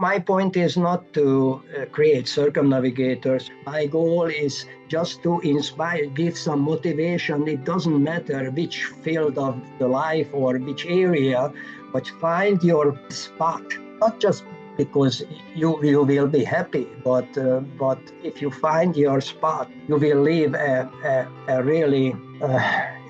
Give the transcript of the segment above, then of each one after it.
My point is not to create circumnavigators. My goal is just to inspire, give some motivation. It doesn't matter which field of the life or which area, but find your spot. Not just because you will be happy, but if you find your spot, you will live a really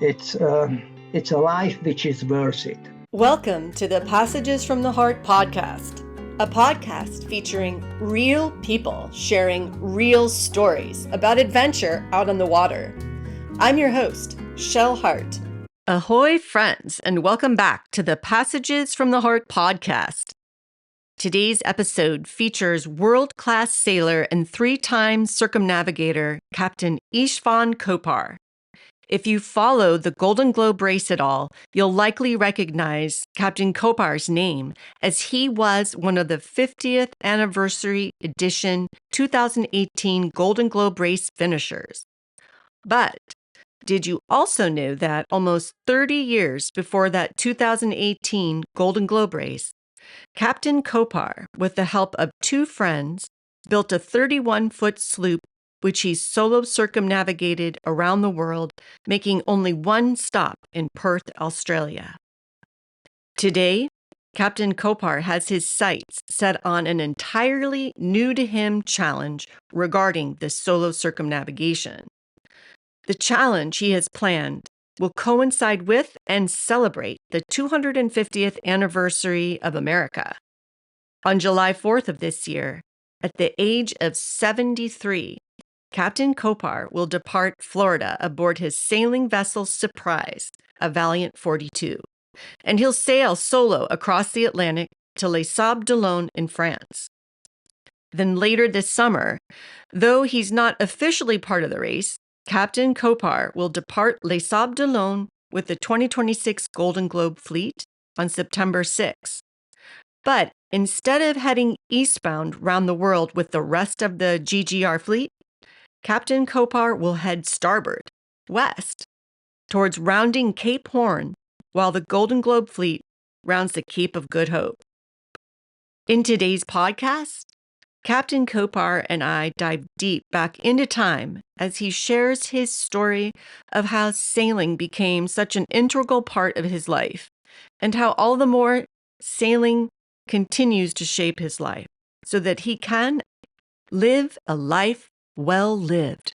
it's a life which is worth it. Welcome to the Passages from the Heart podcast, a podcast featuring real people sharing real stories about adventure out on the water. I'm your host, Shell Hart. Ahoy, friends, and welcome back to the Passages from the Heart podcast. Today's episode features world-class sailor and three-time circumnavigator Captain Istvan Kopar. If you follow the Golden Globe race at all, you'll likely recognize Captain Kopar's name, as he was one of the 50th anniversary edition 2018 Golden Globe race finishers. But did you also know that almost 30 years before that 2018 Golden Globe race, Captain Kopar, with the help of two friends, built a 31-foot sloop which he solo circumnavigated around the world, making only one stop in Perth, Australia. Today, Captain Kopar has his sights set on an entirely new-to-him challenge regarding the solo circumnavigation. The challenge he has planned will coincide with and celebrate the 250th anniversary of America. On July 4th of this year, at the age of 73, Captain Kopar will depart Florida aboard his sailing vessel Surprise, a Valiant 42, and he'll sail solo across the Atlantic to Les Sables d'Olonne in France. Then later this summer, though he's not officially part of the race, Captain Kopar will depart Les Sables d'Olonne with the 2026 Golden Globe fleet on September 6. But instead of heading eastbound round the world with the rest of the GGR fleet, Captain Kopar will head starboard, west, towards rounding Cape Horn, while the Golden Globe fleet rounds the Cape of Good Hope. In today's podcast, Captain Kopar and I dive deep back into time as he shares his story of how sailing became such an integral part of his life, and how all the more sailing continues to shape his life so that he can live a life well lived.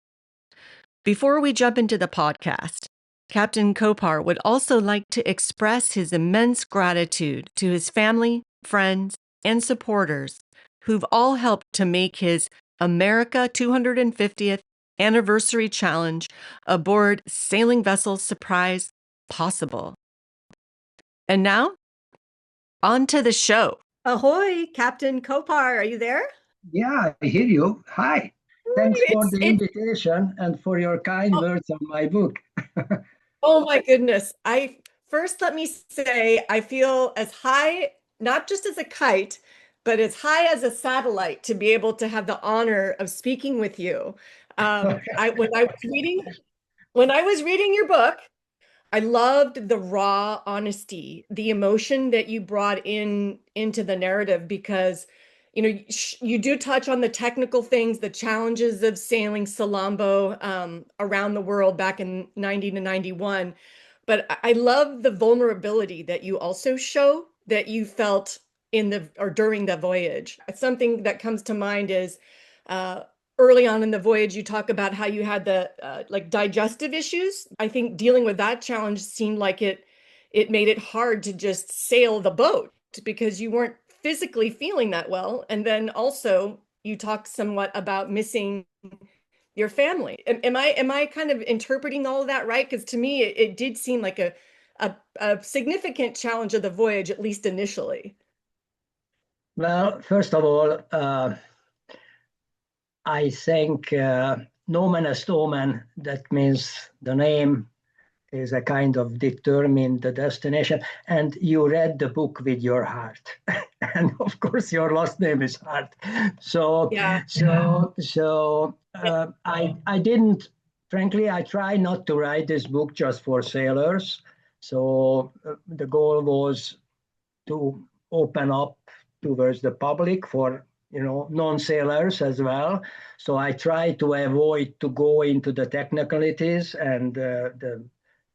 Before we jump into the podcast, Captain Kopar would also like to express his immense gratitude to his family, friends, and supporters who've all helped to make his America 250th anniversary challenge aboard sailing vessel Surprise possible. And now, on to the show. Ahoy, Captain Kopar, are you there? Yeah, I hear you. Hi. Thanks for the invitation and for your kind words on my book. Oh my goodness. Let me say, I feel as high, not just as a kite, but as high as a satellite to be able to have the honor of speaking with you. When I was reading your book, I loved the raw honesty, the emotion that you brought into the narrative, because you do touch on the technical things, the challenges of sailing Salammbo around the world back in 90 to 91. But I love the vulnerability that you also show that you felt during the voyage. Something that comes to mind is early on in the voyage, you talk about how you had the digestive issues. I think dealing with that challenge seemed like it made it hard to just sail the boat because you weren't physically feeling that well. And then also you talk somewhat about missing your family. Am I kind of interpreting all of that right? Because to me, it did seem like a significant challenge of the voyage, at least initially. Well, first of all, I think nomen est omen, that means the name is a kind of determine the destination. And you read the book with your heart. And of course, your last name is Hart. I didn't, frankly, I try not to write this book just for sailors. So the goal was to open up towards the public for non-sailors as well. So I try to avoid to go into the technicalities and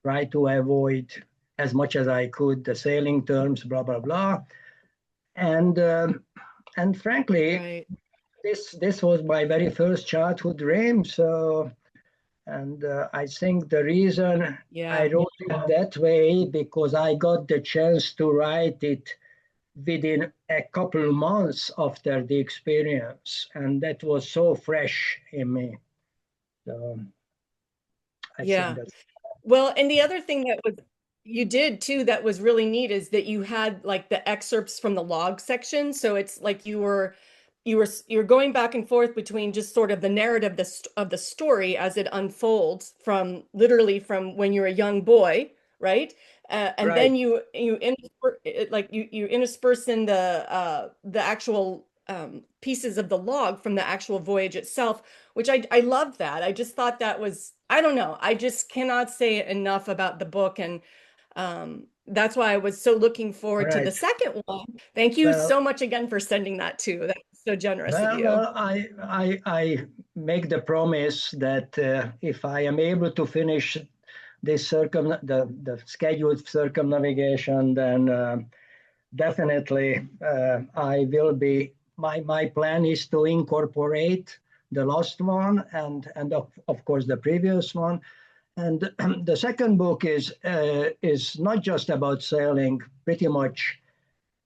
try to avoid as much as I could the sailing terms, blah blah blah. And frankly, Right. this was my very first childhood dream. So, and I think the reason I Yeah. wrote it that way because I got the chance to write it within a couple months after the experience, and that was so fresh in me. So I think Yeah. that's Well, and the other thing that was you did too that was really neat is that you had like the excerpts from the log section. So it's like you're going back and forth between just sort of the narrative of the story as it unfolds from literally from when you're a young boy, right? And right. then you intersperse in the actual pieces of the log from the actual voyage itself, which I love that. I just thought that was, I don't know, I just cannot say enough about the book, and that's why I was so looking All forward to the right. second one. Thank you Well, so much again for sending that too. That was so generous of well, you. well. I make the promise that if I am able to finish this the scheduled circumnavigation, then definitely I will be. My plan is to incorporate the last one and of course the previous one. And the second book is not just about sailing. Pretty much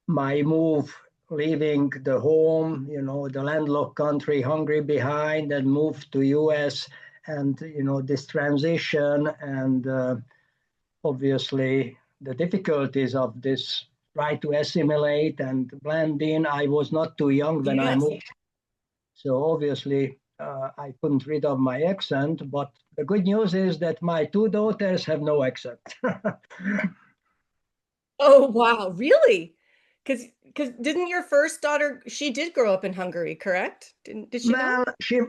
my move, leaving the home, the landlocked country, Hungary behind, and moved to U.S. And this transition and obviously the difficulties of this try to assimilate and blend in. I was not too young when I Yes. moved, so obviously I couldn't rid of my accent. But the good news is that my two daughters have no accent. Oh, wow. Really? Because didn't your first daughter, she did grow up in Hungary, correct? Did she not? Well,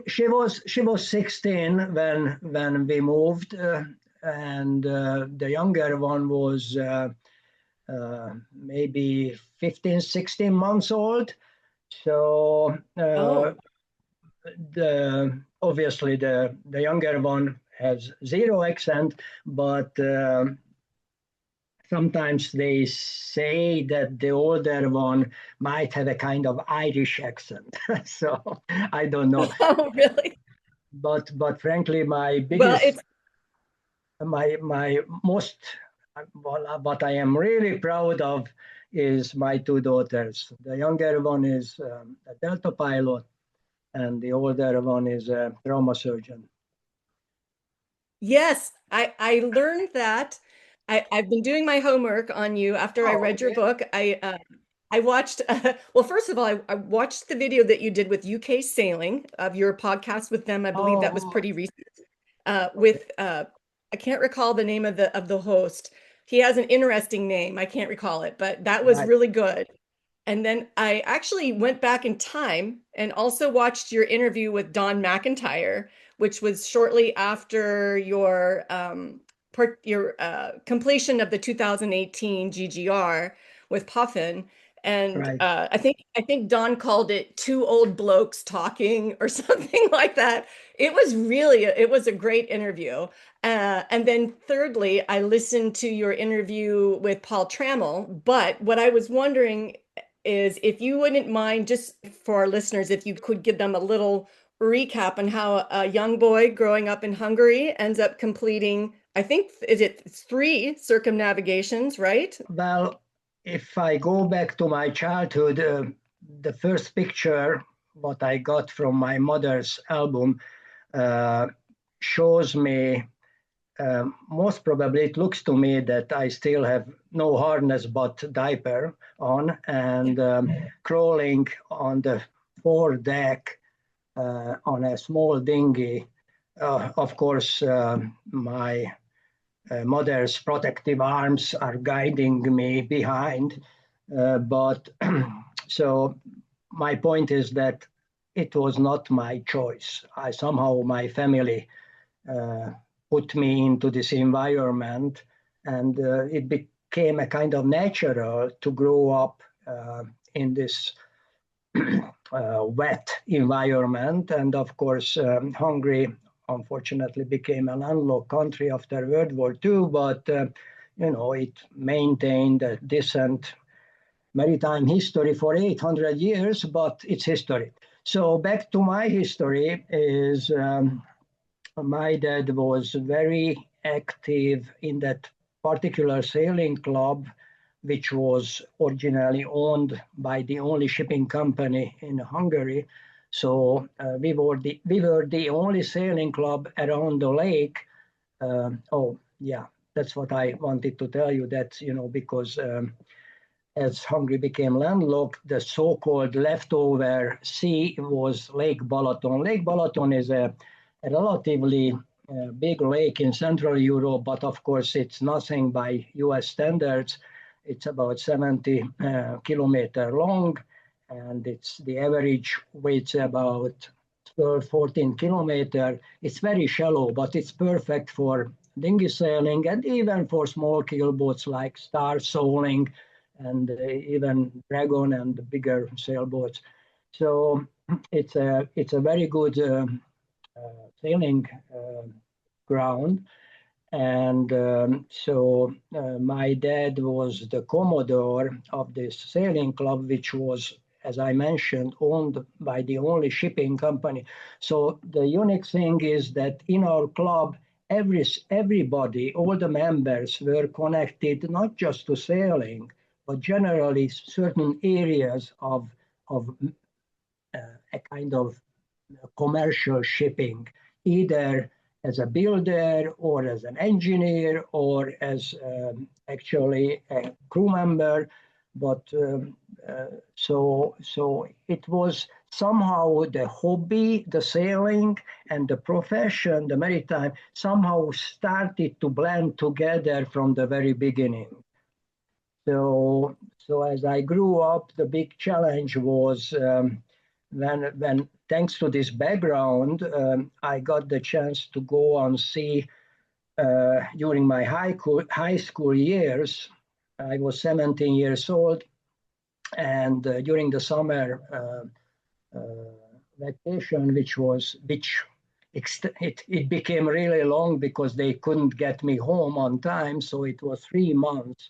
she was 16 when we moved, and the younger one was maybe 15, 16 months old. So Oh. the obviously the younger one has zero accent, but sometimes they say that the older one might have a kind of Irish accent. So I don't know, Oh, really? but frankly, my Well, biggest, it's my most, what I am really proud of is my two daughters. The younger one is a Delta pilot, and the older one is a trauma surgeon. yes, I learned that. I've been doing my homework on you after I Oh, read your okay. book. I watched well, first of all, I watched the video that you did with UK Sailing of your podcast with them. I believe that was Oh, pretty recent. okay. With I can't recall the name of the host. He has an interesting name. I can't recall it, but that was Right, really good. And then I actually went back in time and also watched your interview with Don McIntyre, which was shortly after your completion of the 2018 GGR with Puffin. And right. I think Don called it two old blokes talking or something like that. It was a great interview. And then thirdly, I listened to your interview with Paul Trammell. But what I was wondering is if you wouldn't mind, just for our listeners, if you could give them a little recap on how a young boy growing up in Hungary ends up completing, I think, is it three circumnavigations, right? Well, if I go back to my childhood, the first picture what I got from my mother's album uh, shows me. Most probably, it looks to me that I still have no harness but diaper on and crawling on the foredeck on a small dinghy. Of course, my mother's protective arms are guiding me behind. But so my point is that it was not my choice. My family uh, put me into this environment, and it became a kind of natural to grow up in this wet environment. And of course, Hungary unfortunately became a landlocked country after World War II, but it maintained a decent maritime history for 800 years, but it's history. So back to my history is my dad was very active in that particular sailing club, which was originally owned by the only shipping company in Hungary. So we were the only sailing club around the lake. That's what I wanted to tell you. That because as Hungary became landlocked, the so-called leftover sea was Lake Balaton. Lake Balaton is a relatively big lake in Central Europe, but of course it's nothing by US standards. It's about 70 kilometer long, and the average weight's about 12, 14 kilometer. It's very shallow, but it's perfect for dinghy sailing and even for small keelboats like Star Soling and even Dragon and bigger sailboats. So it's a very good sailing ground. And so my dad was the commodore of this sailing club, which was, as I mentioned, owned by the only shipping company. So the unique thing is that in our club, everybody, all the members were connected not just to sailing, but generally certain areas of a kind of commercial shipping, either as a builder or as an engineer or as actually a crew member. But so it was somehow the hobby, the sailing, and the profession, the maritime, somehow started to blend together from the very beginning. So as I grew up, the big challenge was when thanks to this background, I got the chance to go on sea during my high school years. I was 17 years old, and during the summer vacation, it became really long because they couldn't get me home on time, so it was 3 months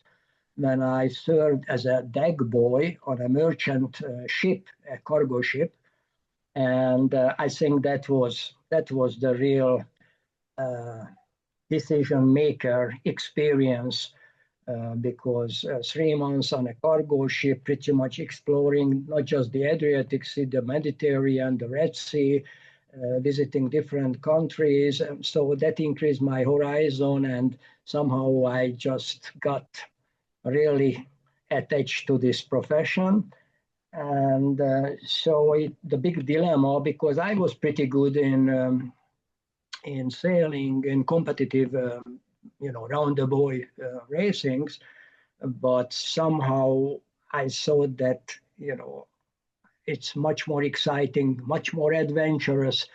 when I served as a deck boy on a merchant ship, a cargo ship. And I think that was the real decision maker experience, because 3 months on a cargo ship, pretty much exploring not just the Adriatic Sea, the Mediterranean, the Red Sea, visiting different countries. So that increased my horizon, and somehow I just got really attached to this profession. And so the big dilemma, because I was pretty good in sailing, in competitive, round the buoy racings, but somehow I thought that, it's much more exciting, much more adventurous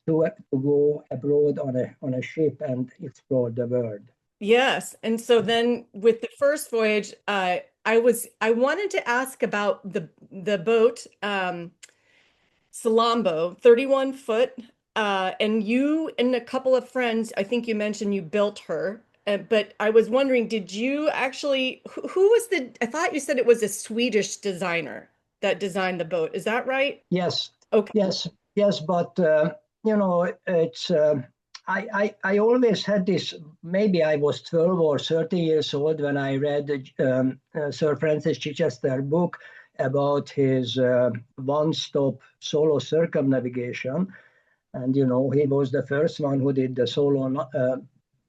to go abroad on a ship and explore the world. Yes. And so then with the first voyage, I wanted to ask about the boat, Salammbo, 31 foot, and you and a couple of friends, I think you mentioned you built her, but I was wondering, did you actually, who was I thought you said it was a Swedish designer that designed the boat. Is that right? Yes. Okay. Yes, but it's I always had this. Maybe I was 12 or 13 years old when I read Sir Francis Chichester's book about his one-stop solo circumnavigation, and he was the first one who did the solo.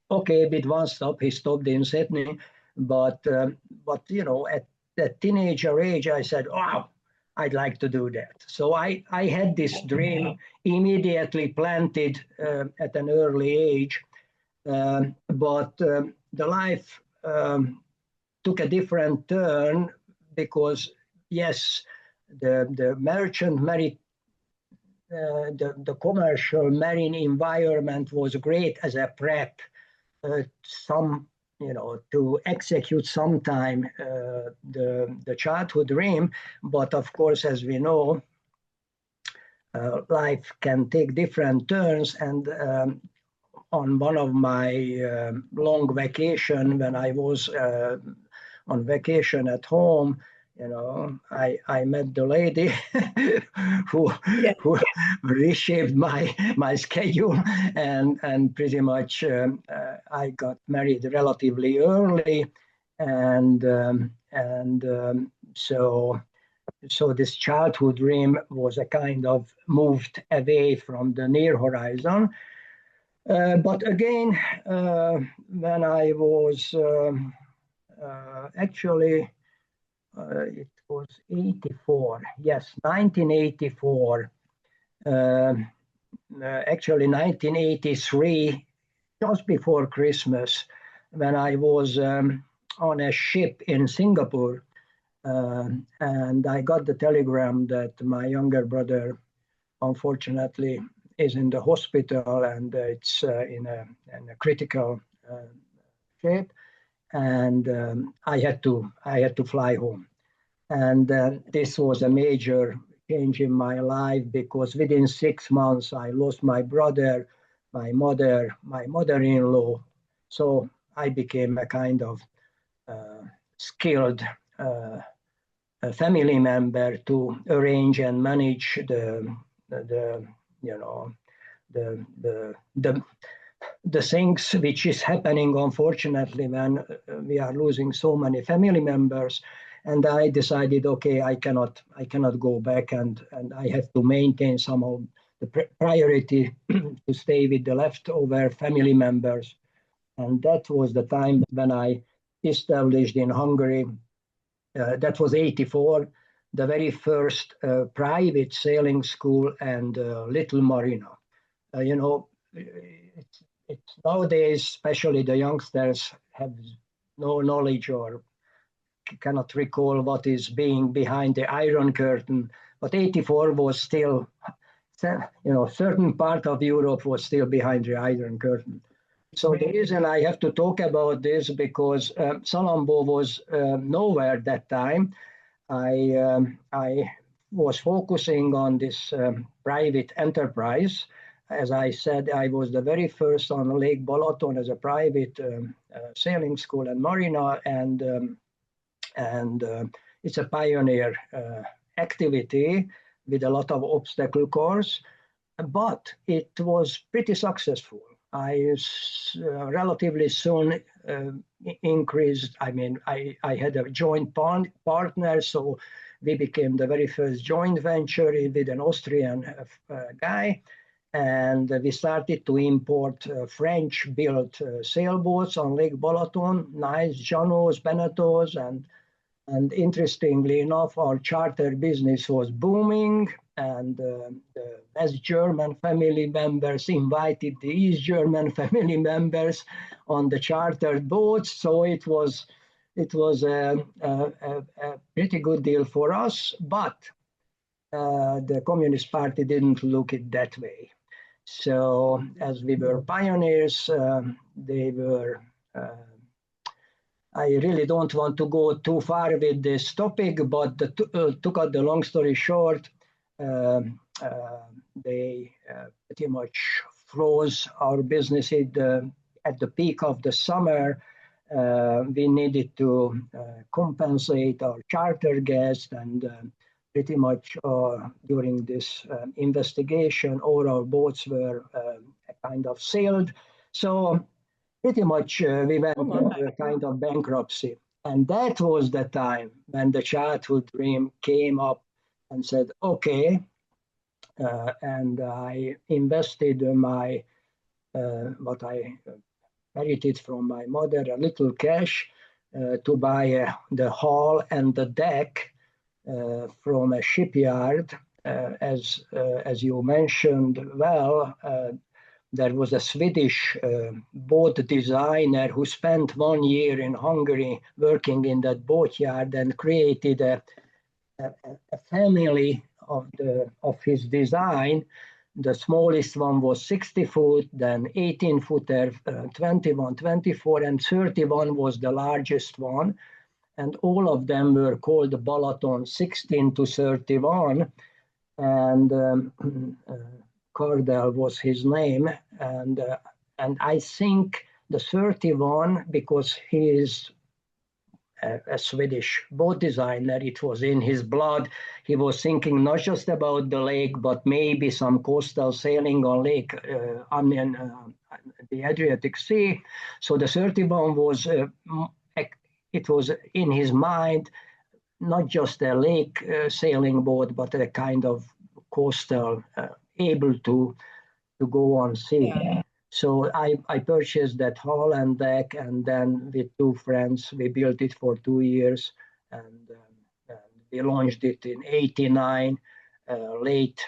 Okay, with one stop, he stopped in Sydney, but at that teenager age, I said, "Wow, I'd like to do that." So I had this dream immediately planted at an early age, but the life took a different turn because, yes, the merchant the commercial marine environment was great as a prep. Some to execute sometime the childhood dream. But of course, as we know, life can take different turns. And on one of my long vacation, when I was on vacation at home, I met the lady who reshaped my schedule, and pretty much I got married relatively early, and so this childhood dream was a kind of moved away from the near horizon. But again, when I was actually, it was 84, yes, 1984, actually 1983, just before Christmas, when I was on a ship in Singapore, and I got the telegram that my younger brother, unfortunately, is in the hospital, and it's in a critical shape, and I had to fly home. And this was a major change in my life, because within 6 months I lost my brother, my mother, my mother-in-law. So I became a kind of skilled family member to arrange and manage the things which is happening, unfortunately, when we are losing so many family members. And I decided, okay, I cannot go back, and I have to maintain some of the priority to stay with the leftover family members. And that was the time when I established in Hungary, that was 84, the very first private sailing school and little marina. It's nowadays, especially the youngsters, have no knowledge or cannot recall what is being behind the Iron Curtain. But 84 was still, certain part of Europe was still behind the Iron Curtain. So the reason I have to talk about this, because Salammbo was nowhere that time. I was focusing on this private enterprise. As I said, I was the very first on Lake Balaton as a private sailing school and marina, and it's a pioneer activity with a lot of obstacle course, but it was pretty successful. I relatively soon increased. I had a joint partner, so we became the very first joint venture with an Austrian guy, and we started to import French-built sailboats on Lake Balaton, nice Janos, Beneteaus, and interestingly enough, our charter business was booming, and the West German family members invited the East German family members on the chartered boats. So it was a pretty good deal for us, but the Communist Party didn't look it that way. So as we were pioneers, they were I really don't want to go too far with this topic, but to cut the long story short, they pretty much froze our business at the peak of the summer. We needed to compensate our charter guests, and pretty much during this investigation, all our boats were kind of sailed. So pretty much we went into a kind of bankruptcy. And that was the time when the childhood dream came up and said, okay, and I invested my, what I inherited from my mother, a little cash to buy the hull and the deck from a shipyard. As you mentioned, well, there was a Swedish boat designer who spent 1 year in Hungary working in that boatyard and created a family of his design, The smallest one was 60 foot, then 18-footer, 21, 24, and 31 was the largest one. And all of them were called the Balaton 16 to 31. And Cardell was his name. And I think the 31, because he is a Swedish boat designer, it was in his blood. He was thinking not just about the lake, but maybe some coastal sailing on Lake, the Adriatic Sea. So the 31 was, it was in his mind, not just a lake sailing boat, but a kind of coastal, able to go on sea. Yeah. So I purchased that hull and deck, and then with two friends, we built it for 2 years, and we launched it in '89, late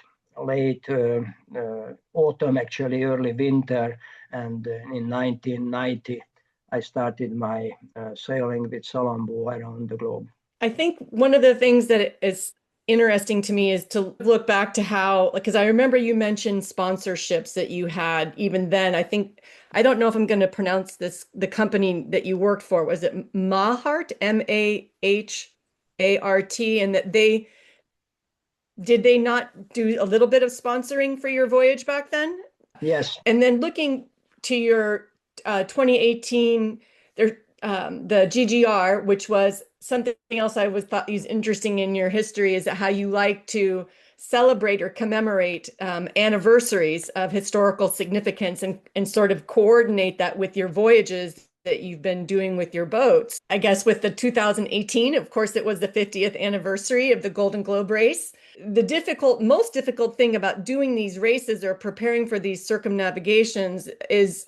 autumn, actually early winter, and in 1990, I started my sailing with Salammbo around the globe. I think one of the things that is interesting to me is to look back to how, because I remember you mentioned sponsorships that you had even then. I don't know if I'm going to pronounce this, the company that you worked for, was it Mahart, M-A-H-A-R-T, and that did they not do a little bit of sponsoring for your voyage back then? Yes. And then looking to your 2018, the GGR, which was something else I thought was interesting in your history, is how you like to celebrate or commemorate anniversaries of historical significance and sort of coordinate that with your voyages that you've been doing with your boats. I guess with the 2018, of course, it was the 50th anniversary of the Golden Globe race. The most difficult thing about doing these races or preparing for these circumnavigations is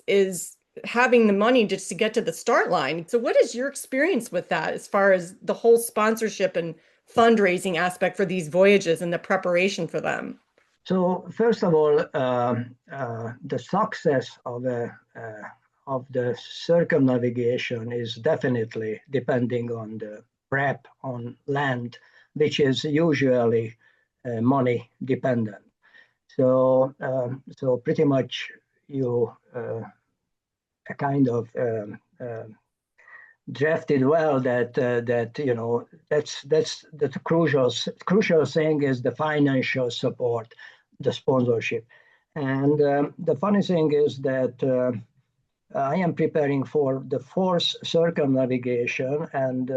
having the money just to get to the start line. So what is your experience with that as far as the whole sponsorship and fundraising aspect for these voyages and the preparation for them? So first of all, the success of the circumnavigation is definitely depending on the prep on land, which is usually money dependent. So pretty much you kind of drafted well that that's the crucial thing is the financial support, the sponsorship. And the funny thing is that I am preparing for the fourth circumnavigation, and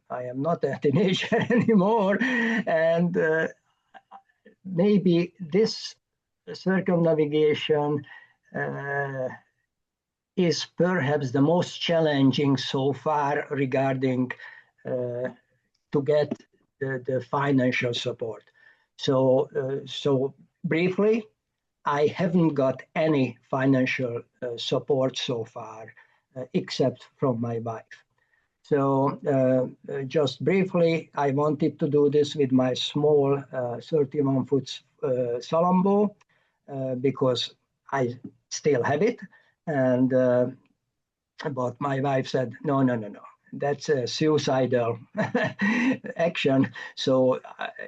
I am not a teenager anymore, and maybe this circumnavigation is perhaps the most challenging so far regarding to get the financial support. So briefly, I haven't got any financial support so far, except from my wife. So just briefly, I wanted to do this with my small 31-foot Salammbo because I still have it. And but my wife said, no, that's a suicidal action. So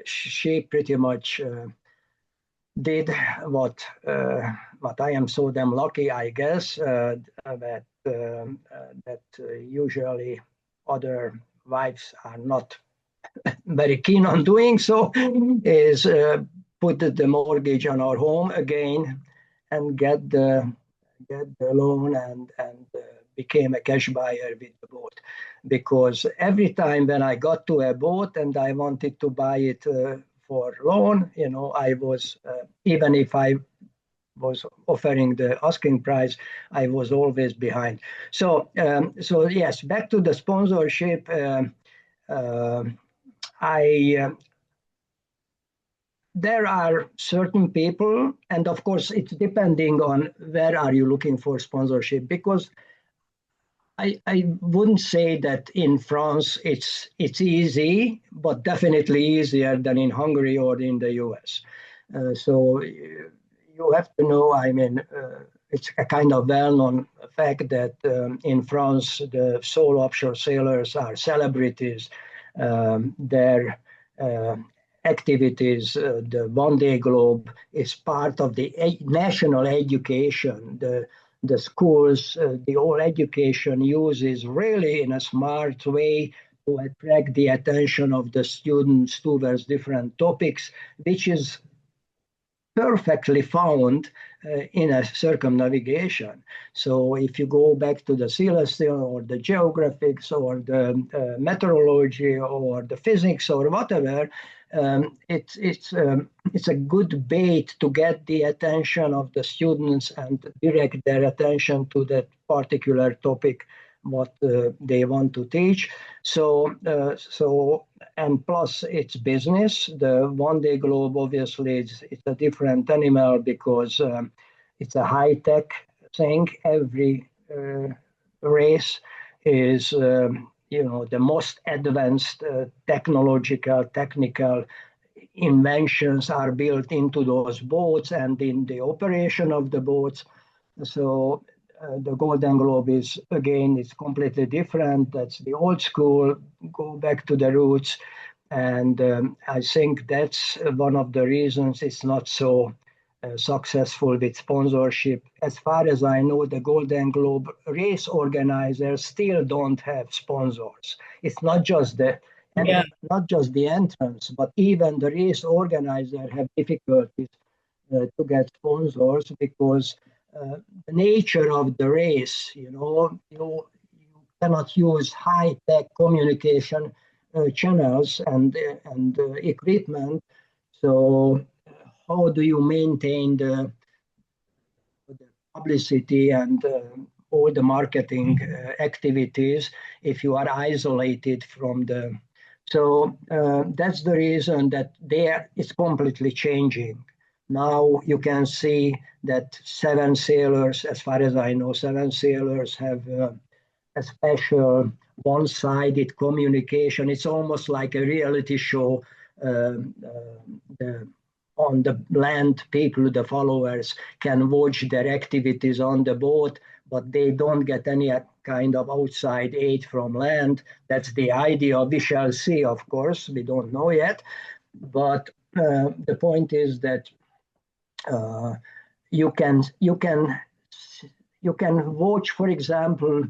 she pretty much did what I am so damn lucky, I guess, that usually other wives are not very keen on doing so, is put the mortgage on our home again and get the loan and became a cash buyer with the boat. Because every time when I got to a boat and I wanted to buy it for loan, I was, even if I was offering the asking price, I was always behind. So yes, back to the sponsorship. There are certain people, and of course it's depending on where are you looking for sponsorship, because I wouldn't say that in France it's easy, but definitely easier than in Hungary or in the US. So you have to know, it's a kind of well-known fact that in France, the sole offshore sailors are celebrities. Their activities. The One Day Globe is part of the national education. The schools, the whole education uses really in a smart way to attract the attention of the students towards different topics, which is perfectly found in a circumnavigation. So if you go back to the celestial or the geographics or the meteorology or the physics or whatever, it's a good bait to get the attention of the students and direct their attention to that particular topic what they want to teach. So and plus it's business. The One Day Globe obviously it's a different animal because it's a high tech thing. Every race is the most advanced technical inventions are built into those boats and in the operation of the boats. So the Golden Globe is, again, it's completely different. That's the old school, go back to the roots. And I think that's one of the reasons it's not so successful with sponsorship. As far as I know, the Golden Globe race organizers still don't have sponsors. It's not just not just the entrance, but even the race organizer have difficulties to get sponsors because the nature of the race, you cannot use high-tech communication channels and equipment. So how do you maintain the publicity and all the marketing activities if you are isolated from the... So that's the reason that it's completely changing. Now you can see that seven sailors, as far as I know, seven sailors have a special one-sided communication. It's almost like a reality show. On the land, people, the followers, can watch their activities on the boat, but they don't get any kind of outside aid from land. That's the idea. We shall see, of course. We don't know yet. But the point is that you can watch, for example,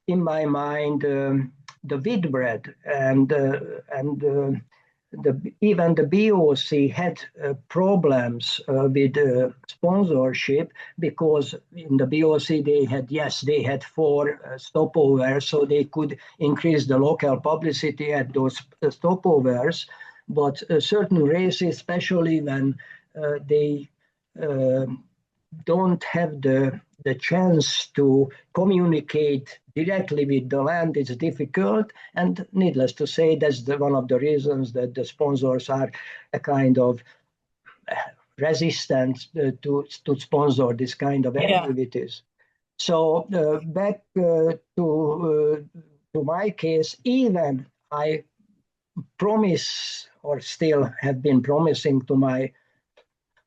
in my mind, the Whitbread and even the BOC had problems with sponsorship because in the BOC they had 4 stopovers, so they could increase the local publicity at those stopovers. But certain races, especially when they don't have the chance to communicate directly with the land, it's difficult. And needless to say, that's one of the reasons that the sponsors are a kind of resistant to sponsor this kind of activities. So back to my case, even I promise or still have been promising to my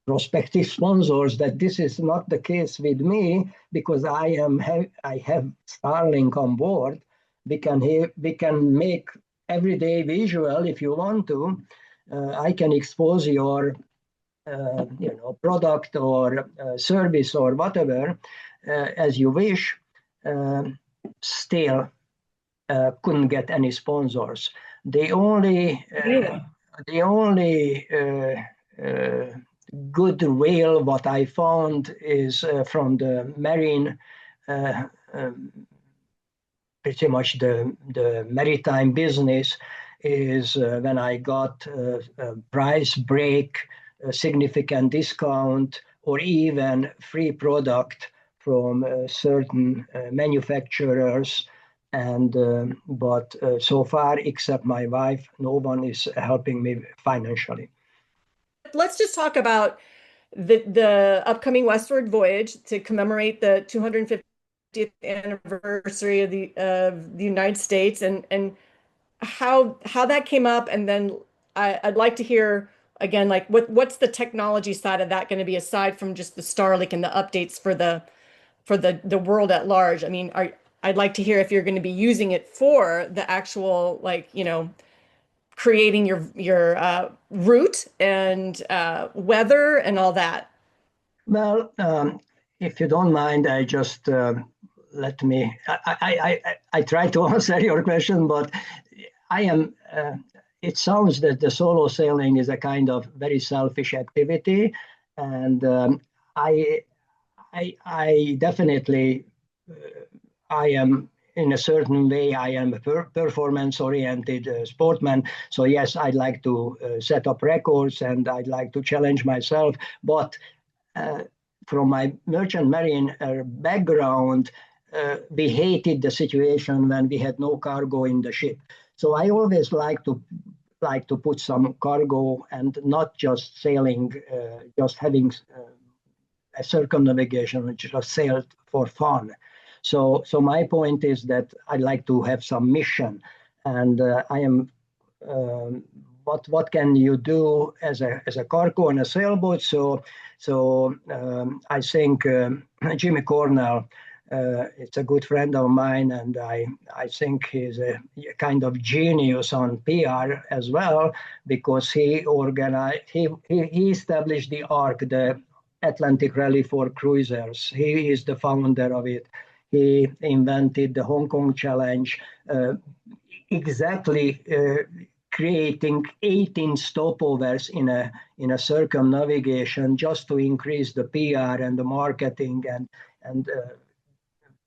prospective sponsors that this is not the case with me because I have Starlink on board. We can make everyday visual if you want to. I can expose your product or service or whatever as you wish. Still couldn't get any sponsors. The only good whale what I found is from the marine, pretty much the maritime business is when I got a price break, a significant discount, or even free product from certain manufacturers. And but so far, except my wife, no one is helping me financially. Let's just talk about the upcoming westward voyage to commemorate the 250th anniversary of the United States and how that came up. And then I'd like to hear again, like what's the technology side of that going to be aside from just the Starlink and the updates for the world at large? I mean, I'd like to hear if you're going to be using it for the actual, creating your route and weather and all that? Well, if you don't mind, I just I try to answer your question, but I am. It sounds that the solo sailing is a kind of very selfish activity, and I definitely I am in a certain way. I am a performance-oriented sportsman. So yes, I'd like to set up records and I'd like to challenge myself, but uh, from my merchant marine background, we hated the situation when we had no cargo in the ship. So I always like to put some cargo and not just sailing, just having a circumnavigation, which just sailed for fun. So my point is that I like to have some mission, and I am what can you do as a cargo on a sailboat? So I think Jimmy Cornell, it's a good friend of mine, and I think he's a kind of genius on PR as well, because he organized he established the ARC, the Atlantic Rally for Cruisers. He is the founder of it. He invented the Hong Kong Challenge, exactly creating 18 stopovers in a circumnavigation just to increase the PR and the marketing and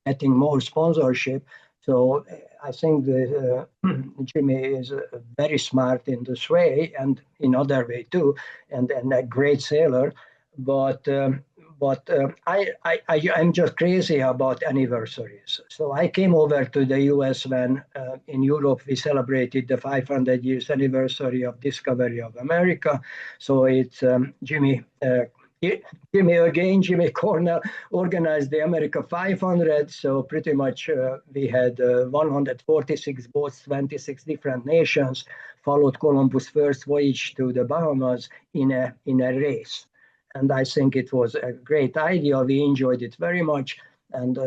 getting more sponsorship. So I think that Jimmy is very smart in this way and in other way too, and a great sailor. I'm just crazy about anniversaries. So I came over to the US when in Europe we celebrated the 500 years anniversary of discovery of America. So it's Jimmy Cornell organized the America 500. So pretty much we had 146 boats, 26 different nations, followed Columbus' first voyage to the Bahamas in a race. And I think it was a great idea. We enjoyed it very much. And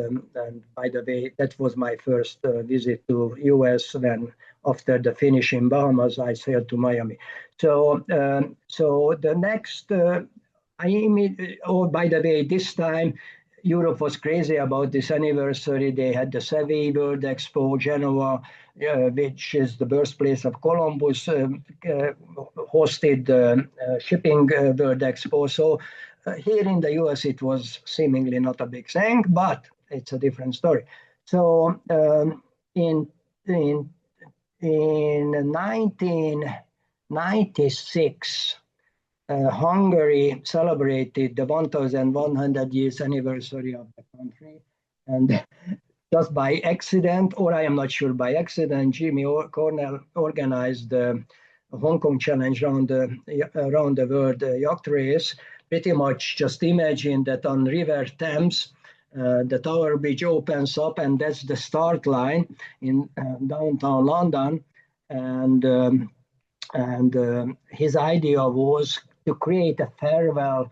by the way, that was my first visit to US when after the finish in Bahamas, I sailed to Miami. So the next, by the way, this time Europe was crazy about this anniversary. They had the Seville World Expo, Genoa, which is the birthplace of Columbus, hosted the Shipping World Expo. So here in the US, it was seemingly not a big thing, but it's a different story. So in 1996, Hungary celebrated the 1,100 years anniversary of the country. And just by accident, or I am not sure by accident, Jimmy Cornell organized the Hong Kong Challenge around the world yacht race. Pretty much just imagine that on River Thames, the Tower Bridge opens up, and that's the start line in downtown London. And his idea was to create a farewell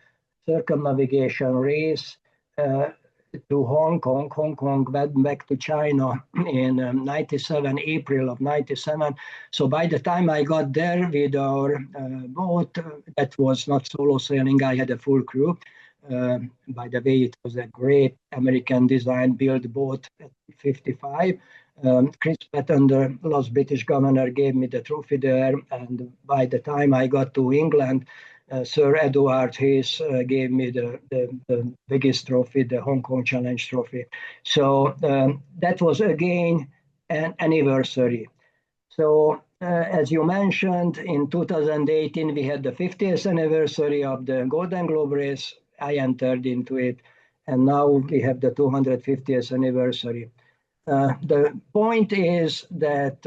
circumnavigation race to Hong Kong. Hong Kong went back to China in 97, April of 97. So by the time I got there with our boat, that was not solo sailing, I had a full crew. By the way, it was a great American design built boat at 55. Chris Patton, the last British governor, gave me the trophy there. And by the time I got to England, Sir Edward Hayes gave me the biggest trophy, the Hong Kong Challenge trophy. So that was again an anniversary. So as you mentioned, in 2018, we had the 50th anniversary of the Golden Globe race. I entered into it. And now we have the 250th anniversary. The point is that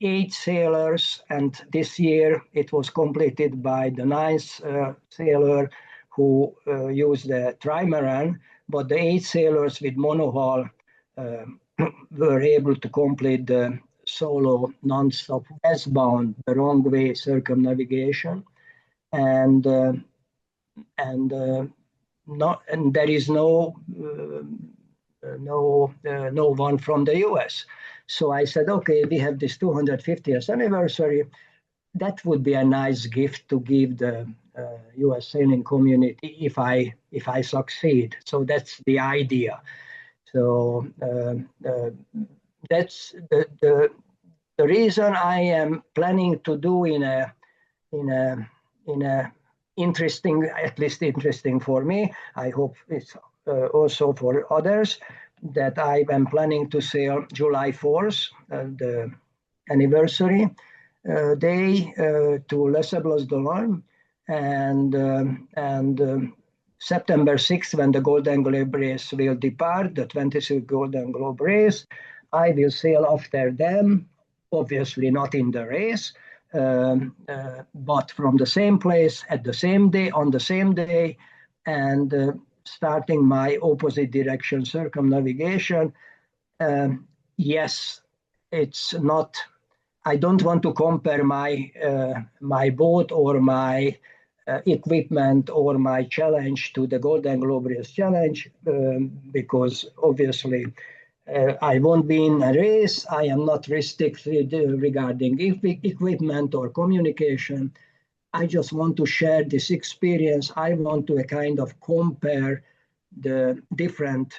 8 sailors, and this year it was completed by the 9th sailor who used the trimaran, but the 8 sailors with monohull were able to complete the solo non-stop westbound, the wrong way circumnavigation, and there is no one from the US. So I said, okay, we have this 250th anniversary. that would be a nice gift to give the U.S. sailing community if I succeed. So that's the idea. So that's the reason I am planning to do in a interesting, at least interesting for me. I hope it's also for others, that I am planning to sail July 4th, the anniversary day, to Les Sables d'Olonne, and September 6th, when the Golden Globe race will depart, the 26th Golden Globe race, I will sail after them, obviously not in the race, but from the same place at the same day, on the same day, and starting my opposite direction circumnavigation. Yes, it's not, I don't want to compare my boat or my equipment or my challenge to the Golden Globe Race challenge, because obviously I won't be in a race. I am not restricted regarding equipment or communication. I just want to share this experience. I want to kind of compare the different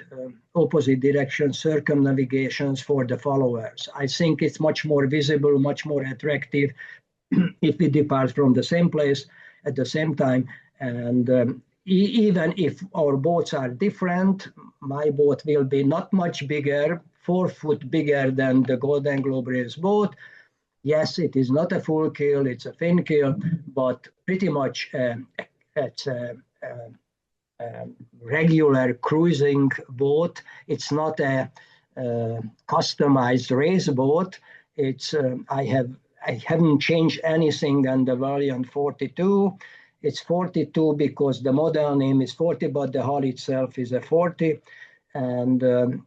opposite direction circumnavigations for the followers. I think it's much more visible, much more attractive if we depart from the same place at the same time. And even if our boats are different, my boat will be not much bigger, 4 foot bigger than the Golden Globe Race boat. Yes, it is not a full keel, it's a fin keel, but pretty much it's a regular cruising boat. It's not a customized race boat. It's I haven't changed anything on the Valiant 42. It's 42 because the model name is 40, but the hull itself is a 40. And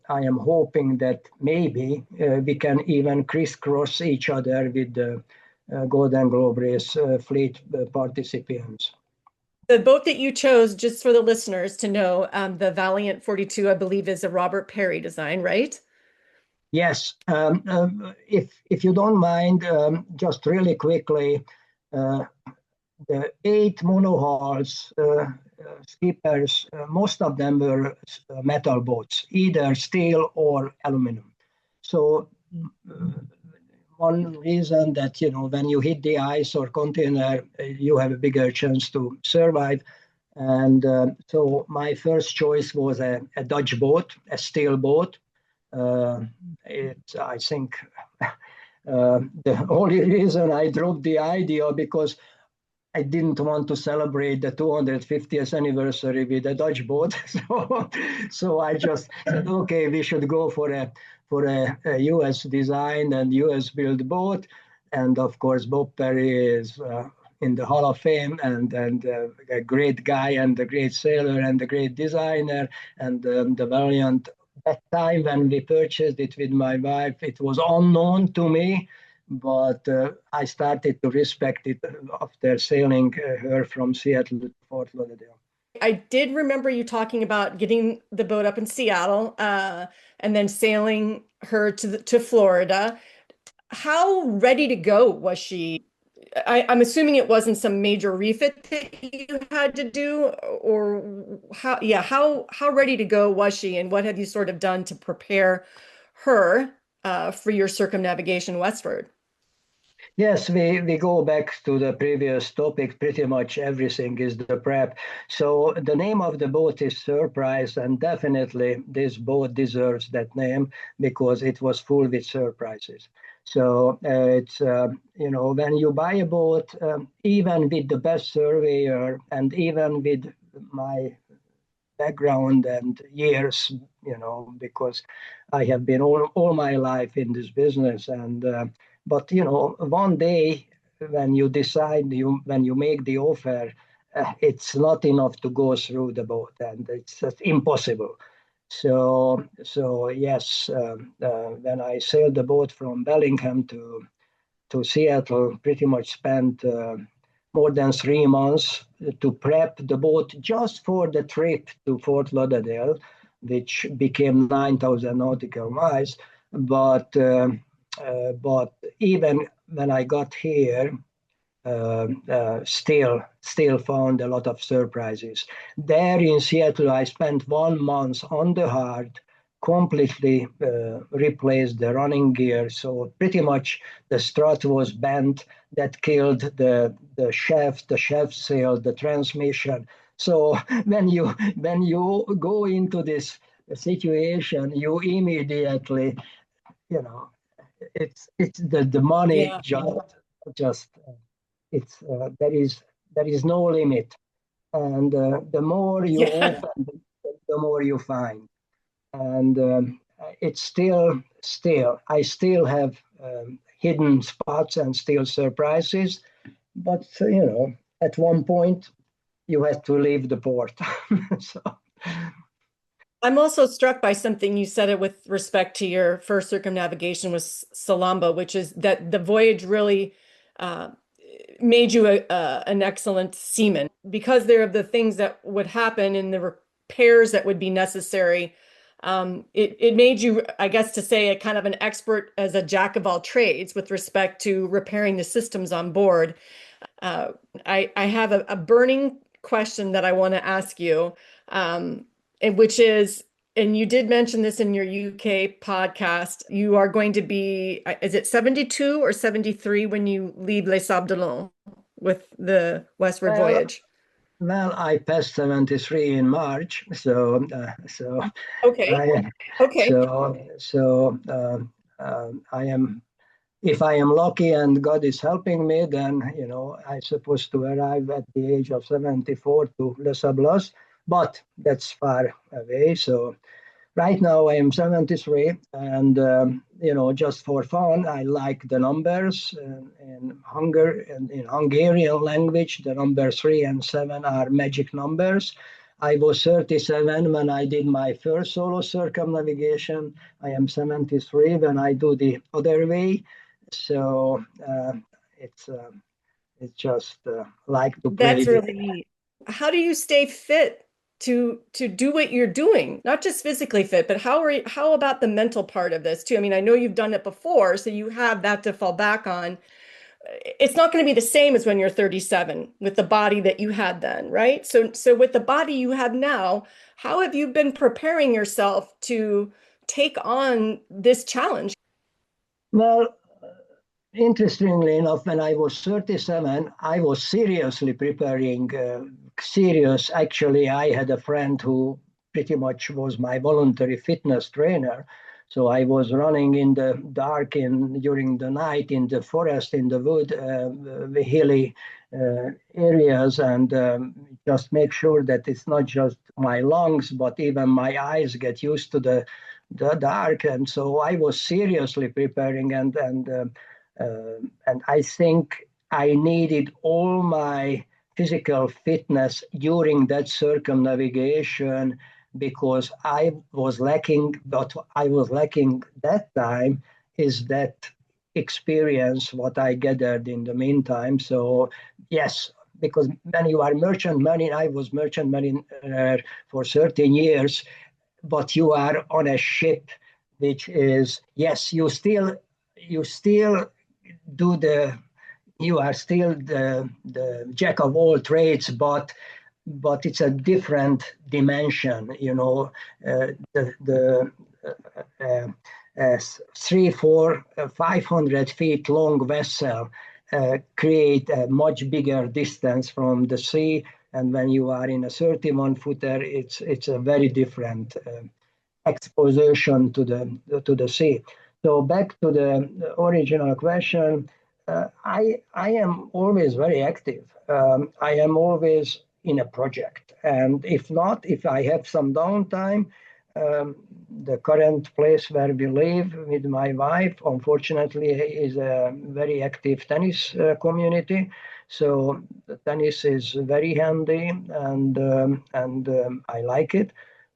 I am hoping that maybe we can even crisscross each other with the Golden Globe Race fleet participants. The boat that you chose, just for the listeners to know, the Valiant 42, I believe, is a Robert Perry design, right? Yes. If you don't mind, just really quickly, the 8 monohulls, skippers, most of them were metal boats, either steel or aluminum. So one reason that, when you hit the ice or container, you have a bigger chance to survive. And so my first choice was a Dutch boat, a steel boat. I think the only reason I dropped the idea because I didn't want to celebrate the 250th anniversary with a Dutch boat, so I just said, okay, we should go for a U.S. design and U.S. built boat, and of course Bob Perry is in the Hall of Fame and a great guy and a great sailor and a great designer, and the Valiant. At the time when we purchased it with my wife, it was unknown to me. But I started to respect it after sailing her from Seattle to Fort Lauderdale. I did remember you talking about getting the boat up in Seattle and then sailing her to Florida. How ready to go was she? I'm assuming it wasn't some major refit that you had to do, or how ready to go was she, and what have you sort of done to prepare her for your circumnavigation westward? Yes, we go back to the previous topic. Pretty much everything is the prep. So the name of the boat is Surprise, and definitely this boat deserves that name because it was full with surprises. So it's, when you buy a boat, even with the best surveyor and even with my background and years, because I have been all my life in this business. And but one day when you decide, when you make the offer, it's not enough to go through the boat, and it's just impossible. So yes, when I sailed the boat from Bellingham to Seattle, pretty much spent more than 3 months to prep the boat just for the trip to Fort Lauderdale, which became 9,000 nautical miles. But even when I got here, still found a lot of surprises. There in Seattle, I spent 1 month on the hard, completely replaced the running gear. So pretty much the strut was bent. That killed the shaft sail, the transmission. So when you go into this situation, you immediately, it's the money just it's there is no limit, and the more you open, the more you find, and it's still I still have hidden spots and still surprises, but at one point you have to leave the port. So. I'm also struck by something you said it with respect to your first circumnavigation was Salammbo, which is that the voyage really made you an excellent seaman because there are the things that would happen and the repairs that would be necessary. It made you, I guess, to say a kind of an expert as a jack of all trades with respect to repairing the systems on board. I have a burning question that I want to ask you. Which is, and you did mention this in your UK podcast, you are going to be, is it 72 or 73 when you leave Les Sables d'Olonne with the westward voyage? Well, I passed 73 in March, so okay. I am. If I am lucky and God is helping me, then I'm supposed to arrive at the age of 74 to Les Sables. But that's far away. So right now I am 73, and just for fun, I like the numbers. In Hungarian language, the number 3 and 7 are magic numbers. I was 37 when I did my first solo circumnavigation. I am 73 when I do the other way. So it's just like to play. That's really neat. How do you stay fit to do what you're doing? Not just physically fit, but how about the mental part of this too? I mean, I know you've done it before, so you have that to fall back on. It's not going to be the same as when you're 37 with the body that you had then, right? So with the body you have now, how have you been preparing yourself to take on this challenge? Well, interestingly enough, when I was 37, I was seriously preparing. Actually, I had a friend who pretty much was my voluntary fitness trainer. So I was running in the dark during the night in the forest, in the wood, the hilly areas, and just make sure that it's not just my lungs, but even my eyes get used to the dark. And so I was seriously preparing, and I think I needed all my physical fitness during that circumnavigation because I was lacking. What I was lacking that time is that experience, what I gathered in the meantime. So yes, because when you are merchant marine, I was merchant marine for 13 years, but you are on a ship, which is, yes, you still do you are still the jack of all trades, but it's a different dimension. The 3, 4, 500 feet long vessel create a much bigger distance from the sea, and when you are in a 31-footer, it's a very different exposition to the sea. So back to the original question. I am always very active. I am always in a project. And if I have some downtime, the current place where we live with my wife, unfortunately, is a very active tennis community. So the tennis is very handy, and I like it.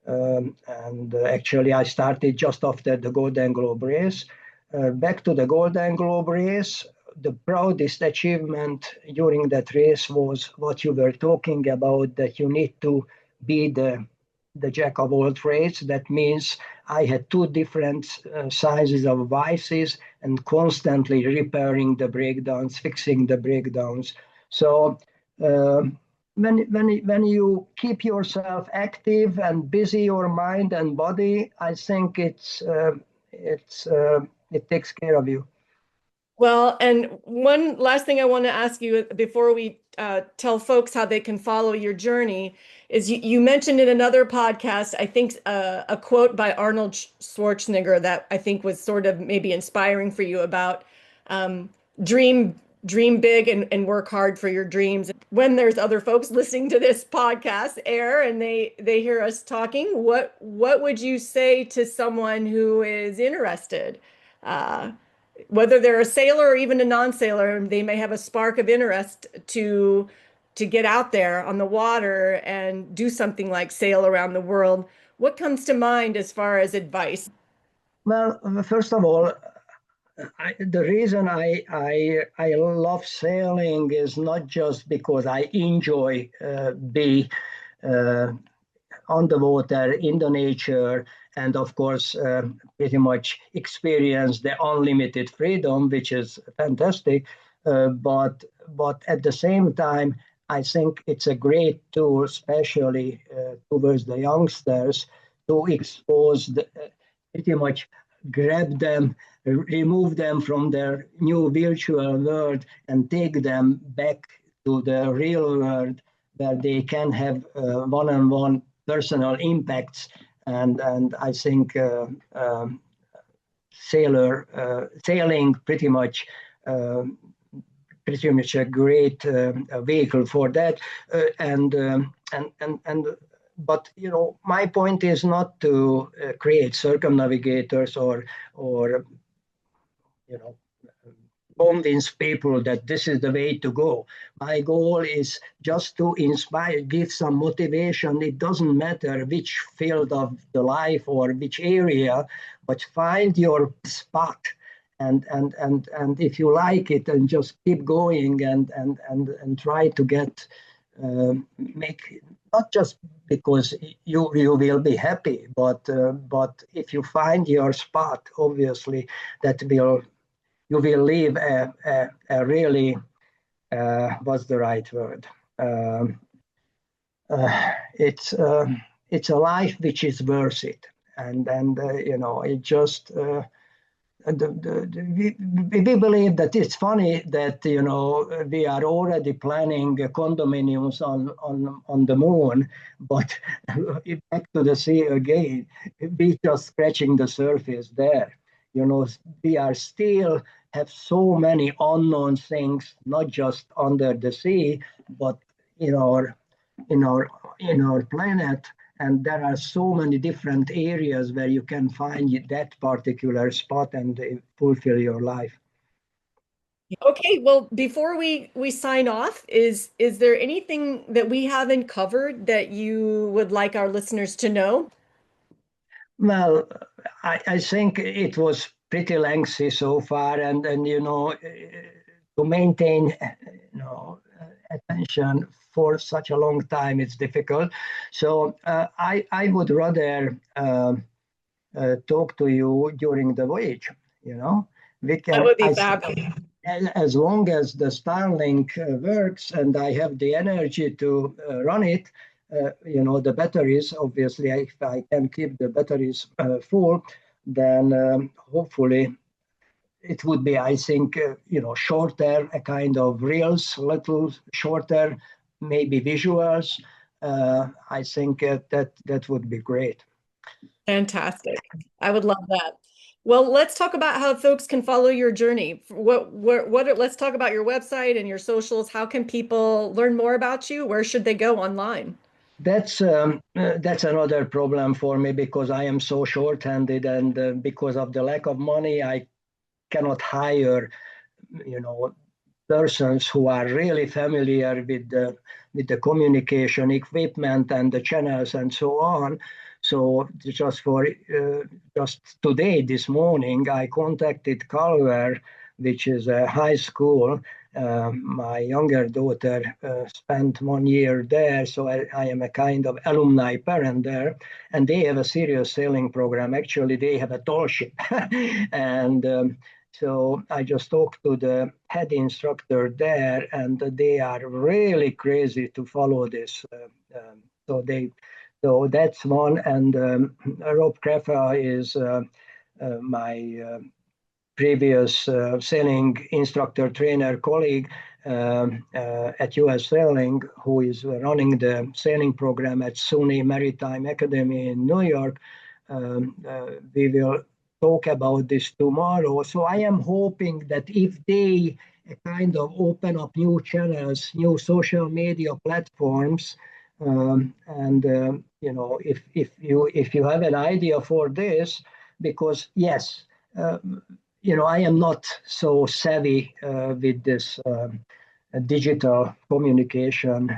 And actually, I started just after the Golden Globe race. Back to the Golden Globe race, the proudest achievement during that race was what you were talking about, that you need to be the jack of all trades. That means I had two different sizes of vices and constantly repairing the breakdowns, fixing the breakdowns. So when you keep yourself active and busy your mind and body, I think it takes care of you. Well, and one last thing I want to ask you before we tell folks how they can follow your journey is you mentioned in another podcast, I think a quote by Arnold Schwarzenegger that I think was sort of maybe inspiring for you about um, dream dream big and work hard for your dreams. When there's other folks listening to this podcast air and they hear us talking, what would you say to someone who is interested? Whether they're a sailor or even a non-sailor, they may have a spark of interest to get out there on the water and do something like sail around the world. What comes to mind as far as advice? Well, first of all, the reason I love sailing is not just because I enjoy be on the water in the nature, and of course pretty much experience the unlimited freedom, which is fantastic. But at the same time, I think it's a great tool, especially towards the youngsters, to expose pretty much grab them, remove them from their new virtual world and take them back to the real world where they can have one-on-one personal impacts. And I think sailing pretty much a great vehicle for that. But my point is not to create circumnavigators or convince people that this is the way to go. My goal is just to inspire, give some motivation. It doesn't matter which field of the life or which area, but find your spot. And if you like it, and just keep going and try to get make, not just because you will be happy, but if you find your spot, obviously you will live a really what's the right word? It's a life which is worth it, and it just. We believe that it's funny that we are already planning condominiums on the moon, but back to the sea again, we just scratching the surface there. We are still have so many unknown things, not just under the sea, but in our planet. And there are so many different areas where you can find that particular spot and fulfill your life. Okay, well, before we sign off, is there anything that we haven't covered that you would like our listeners to know? Well, I think it was pretty lengthy so far, and to maintain attention for such a long time, it's difficult. So I would rather talk to you during the voyage. We can. That would be fabulous. As long as the Starlink works and I have the energy to run it, the batteries, obviously, if I can keep the batteries full, then hopefully it would be, I think, shorter, a kind of reels, little shorter, maybe visuals. I think that would be great. Fantastic. I would love that. Well, let's talk about how folks can follow your journey. Let's talk about your website and your socials. How can people learn more about you? Where should they go online? That's another problem for me because I am so short-handed, and because of the lack of money, I cannot hire, persons who are really familiar with the communication equipment and the channels and so on. So just today, this morning, I contacted Calver which is a high school. My younger daughter spent 1 year there, so I am a kind of alumni parent there. And they have a serious sailing program. Actually, they have a tall ship. And so I just talked to the head instructor there, and they are really crazy to follow this. So that's one. And Rob Kreffa is my previous sailing instructor trainer colleague at US Sailing, who is running the sailing program at SUNY Maritime Academy in New York. We will talk about this tomorrow. So I am hoping that if they kind of open up new channels, new social media platforms, and if you have an idea for this, because yes, I am not so savvy with this digital communication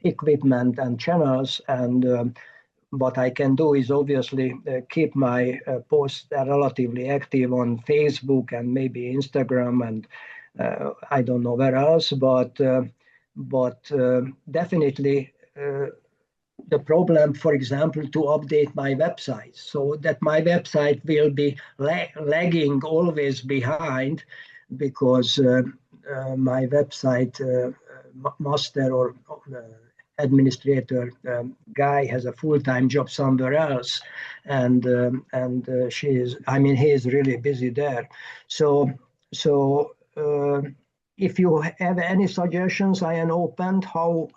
equipment and channels, and what I can do is obviously keep my posts relatively active on Facebook and maybe Instagram, and I don't know where else, but definitely the problem, for example, to update my website, so that my website will be lagging always behind, because my website master or administrator guy has a full-time job somewhere else, and he is really busy there. So if you have any suggestions, I am open how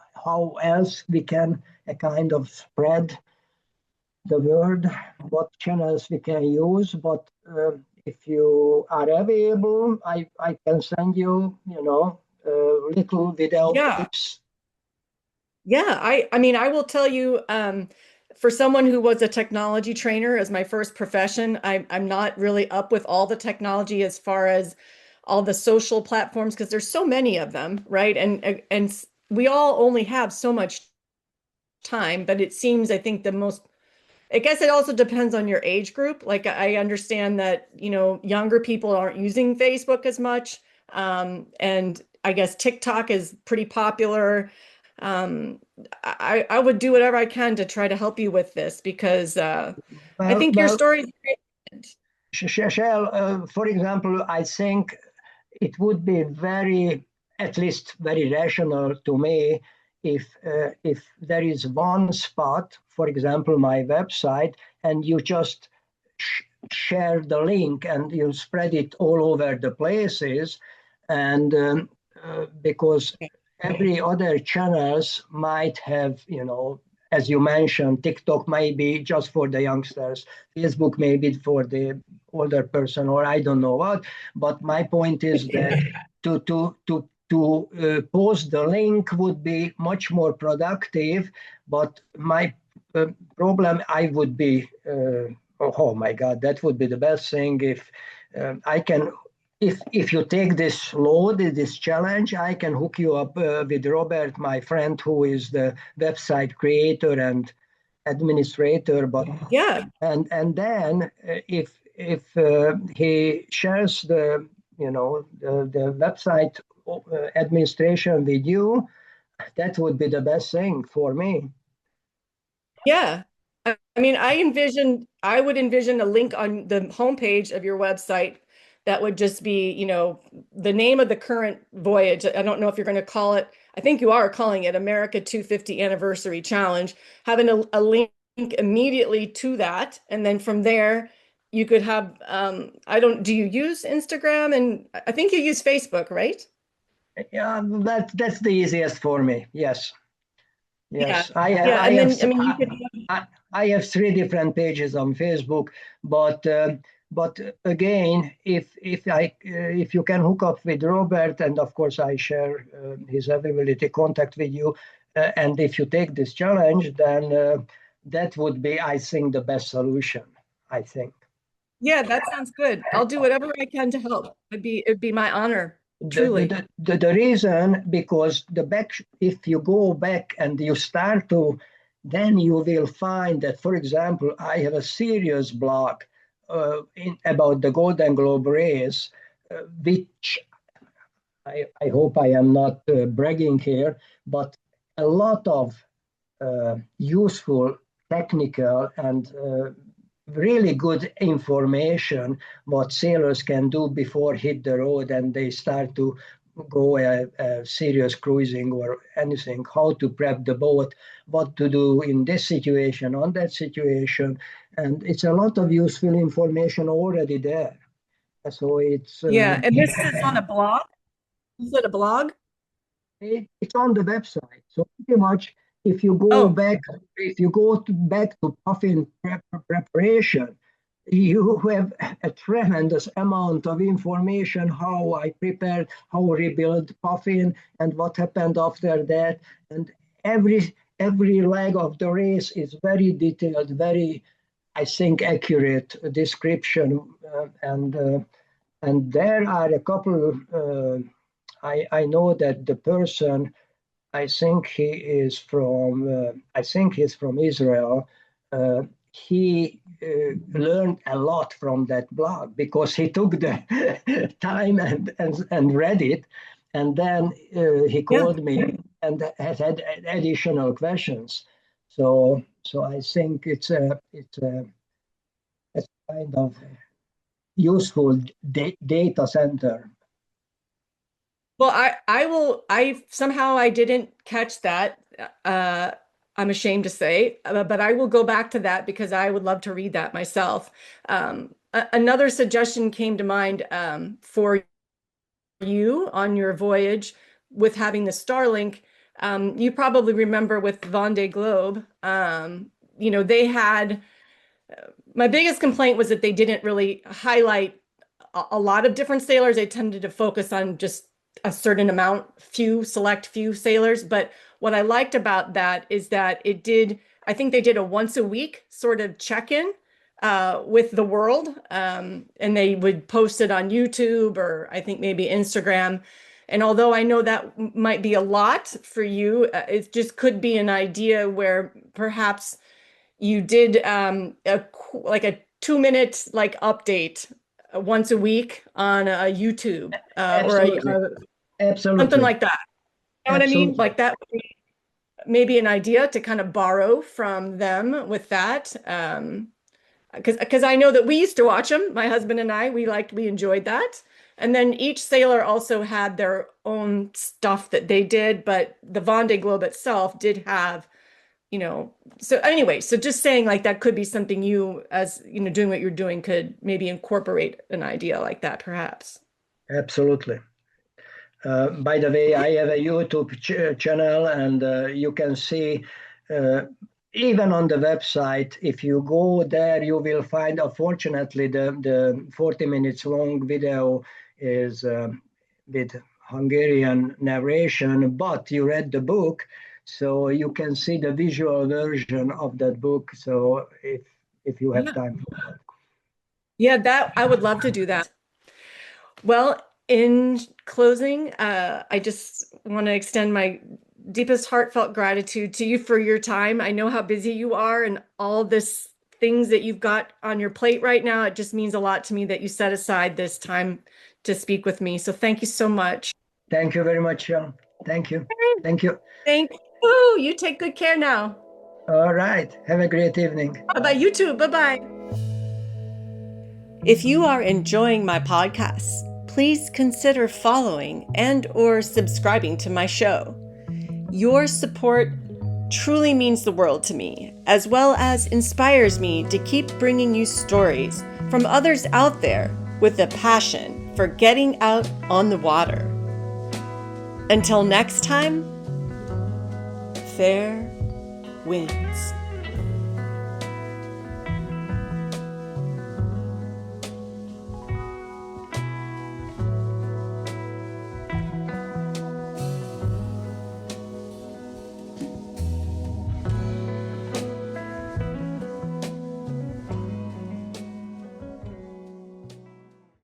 else we can kind of spread the word, what channels we can use. But if you are available, I can send you, little video clips. Yeah, I will tell you, for someone who was a technology trainer as my first profession, I'm not really up with all the technology as far as all the social platforms, because there's so many of them, right? And we all only have so much time, but it seems, I think I guess it also depends on your age group. Like, I understand that, younger people aren't using Facebook as much. And I guess TikTok is pretty popular. I would do whatever I can to try to help you with this, because I think your story is great. Shell, for example, I think it would be at least very rational to me if there is one spot, for example, my website, and you just share the link and you spread it all over the places, and because every other channels might have, as you mentioned, TikTok may be just for the youngsters, Facebook may be for the older person, or I don't know what. But my point is that to post the link would be much more productive. But my problem, I would be, oh my God, that would be the best thing if I can. If you take this load, this challenge, I can hook you up with Robert, my friend, who is the website creator and administrator. But yeah, and then if he shares the website administration with you, that would be the best thing for me. Yeah. I would envision a link on the homepage of your website that would just be, the name of the current voyage. I don't know if you're going to call it, I think you are calling it America 250 Anniversary Challenge, having a link immediately to that. And then from there, you could have, do you use Instagram? And I think you use Facebook, right? Yeah, that's the easiest for me. Yes. Yes, yeah. I have 3 different pages on Facebook, but again, if you can hook up with Robert, and of course I share his availability contact with you, and if you take this challenge, then that would be, I think, the best solution. I think. Yeah, that sounds good. I'll do whatever I can to help. It'd be my honor. Truly. The reason, because if you go back and you start to, then you will find that, for example, I have a serious blog about the Golden Globe race, which I hope I am not bragging here, but a lot of useful technical and really good information what sailors can do before hit the road and they start to go a serious cruising or anything, how to prep the boat, what to do in this situation, on that situation. And it's a lot of useful information already there. So it's Yeah, and this is on a blog. Is it a blog? it's on the website. So pretty much, if you go back, back to puffin preparation, you have a tremendous amount of information how I prepared, how I rebuild puffin, and what happened after that. And every leg of the race is very detailed, very, I think, accurate description, and there are a couple. I know that the person, I think he's from Israel. He learned a lot from that blog because he took the time and read it, and then he called me and had additional questions. So I think it's a kind of useful data center. Well, I somehow I didn't catch that. I'm ashamed to say, but I will go back to that because I would love to read that myself. Another suggestion came to mind for you on your voyage with having the Starlink. You probably remember with Vendée Globe, they had, my biggest complaint was that they didn't really highlight a lot of different sailors. They tended to focus on just a certain amount, select few sailors. But what I liked about that is that I think they did a once a week sort of check-in with the world. And they would post it on YouTube or I think maybe Instagram. And although I know that might be a lot for you, it just could be an idea where perhaps you did a 2-minute update once a week on a YouTube or Absolutely. Something like that. You know what I mean? Like that would be maybe an idea to kind of borrow from them with that. Because I know that we used to watch them, my husband and I, we enjoyed that. And then each sailor also had their own stuff that they did, but the Vendée Globe itself did have, so anyway, so just saying that could be something you, as doing what you're doing, could maybe incorporate an idea like that, perhaps. Absolutely. By the way, I have a YouTube channel, and you can see even on the website, if you go there, you will find, unfortunately, the 40 minutes long video is with Hungarian narration, but you read the book, so you can see the visual version of that book. So if you have time for that. Yeah, that I would love to do that. Well, in closing, I just want to extend my deepest heartfelt gratitude to you for your time. I know how busy you are and all this things that you've got on your plate right now. It just means a lot to me that you set aside this time to speak with me. So thank you so much. Thank you very much, Sean. Thank you. Thank you. Thank you. You take good care now. All right. Have a great evening. Bye-bye. You too. Bye-bye. If you are enjoying my podcasts, please consider following and/or subscribing to my show. Your support truly means the world to me, as well as inspires me to keep bringing you stories from others out there with a passion for getting out on the water. Until next time, fair winds.